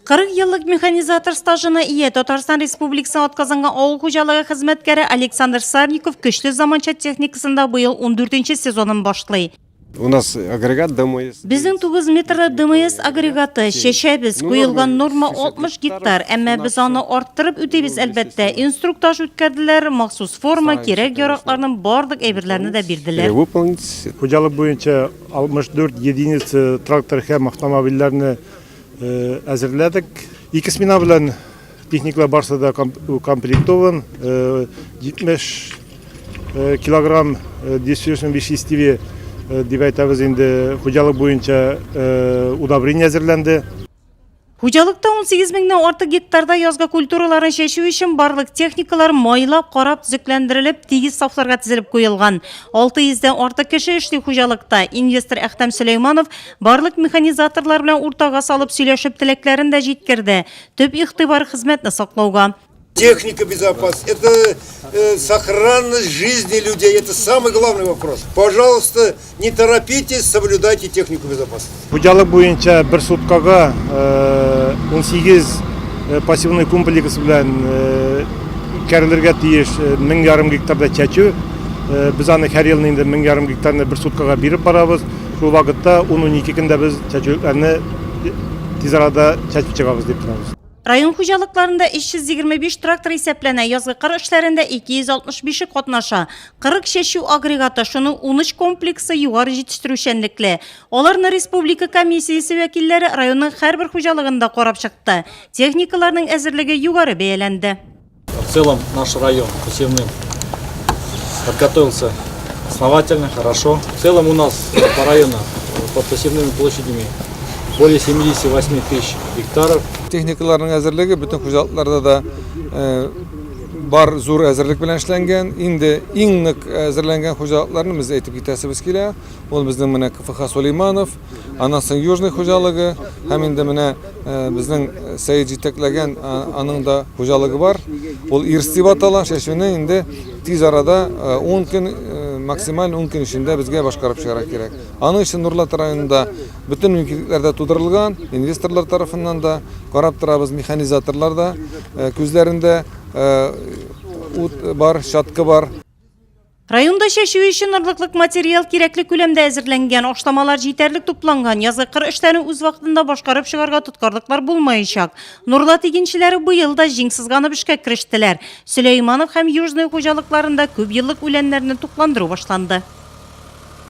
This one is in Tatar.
40 yıllık mexanizatör stajına ие Татарстан Республикасына атказанган ауыл хуҗалыгы хезмәткәре Александр Сарников көчле заманча техникасында быел 14-нче сезонын башлый. У нас агрегат ДМС. Безнең 9 метрлы ДМС агрегаты чәчәбез, куелган норма 60 гектар, әмма без аны арттырып үтибез әлбәттә. Инструктаж үткәрделәр, махсус форма, кирәк яракларның барлык әйберләрне дә бирделәр. Хуҗалык буенча 64 единица трактор һәм автомобильләрне әзерләдек. 2 смена белән техниклар барысы да комплектован. 70 килограмм веществе дип әйтәбез инде хуҗалык буенча удобрение әзерләнде. Хуҗалыкта 18 меңнән артык гектарда язгы культураларын чәчү өчен барлык техникалар майлап, карап, төзекләндерелеп, тигез сафларга тезелеп куелган. 600-дән артык кеше эшли хуҗалыкта. Инвестор Әхтәм Сөләйманов барлык механизаторлар белән уртага салып сөйләшеп теләкләрен дә җиткерде. Төп игътибар хезмәтне саклауга. Техника безопасности, это сохранность жизни людей, это самый главный вопрос. Пожалуйста, не торопитесь, соблюдайте технику безопасности. Хуҗалык буенча бер суткага 18 пассивный комплекс белән кәрелергә тиеш 1,5 гектарда чәчү. Без аны һәр ел инде 1,5 гектарны бер суткага биреп барабыз. Шул вакытта 10-12 көндә без чәчүләрне тиз арада чәчеп чыгабыз дип торабыз. Район хуҗалыкларында 325 трактор исәпләнә, язгы кыр эшләрендә 265 катнаша. 40 чәчү агрегаты, шуның 13 комплексы югары җитештерүчәнлекле. Аларны республика комиссиясе вәкилләре районның һәрбер хуҗалыгында карап чыкты. Техникаларның әзерлеге югары бәяләнде. В целом наш район посевным подготовился основательно, хорошо. В целом у нас по району под посевными площадями более 78 тысяч гектаров. Техникаларның әзерлеге bütün хуҗалыкларда да бар зур әзерлек белән эшләнгән. Инде иң нык әзерләнгән хуҗалыкларны без әйтеп китәсебез килә. Ул безнең менә КФХ Сулейманов, анасын Южный хуҗалыгы, һәм инде менә безнең Сәйид җитәкләгән аның да хуҗалыгы бар. Ул Ирстиб атала, шәшүне инде тиз арада 10 көн максималь 10 көн эчендә безгә башкарып чыгарга кирәк. Аның өчен Нурлат районында bütün мөмкинлекләр дә тудырылган, инвесторлар тарафыннан да карап торабыз, механизаторлар да күзләрендә ут бар, шатка бар. Районда чәчү өчен орлыклык материал кирәкле күләмдә әзерләнгән, ашламалар җитәрлек тупланган, язгы кыр эшләрен үз вакытында башкарып чыгарга тоткарлыклар булмаячак. Нурлат игенчеләре быел да җиңсызганып эшкә керештеләр. Сөләйманов һәм Южный хуҗалыкларында күп еллык үләннәрне тукландыру башланды.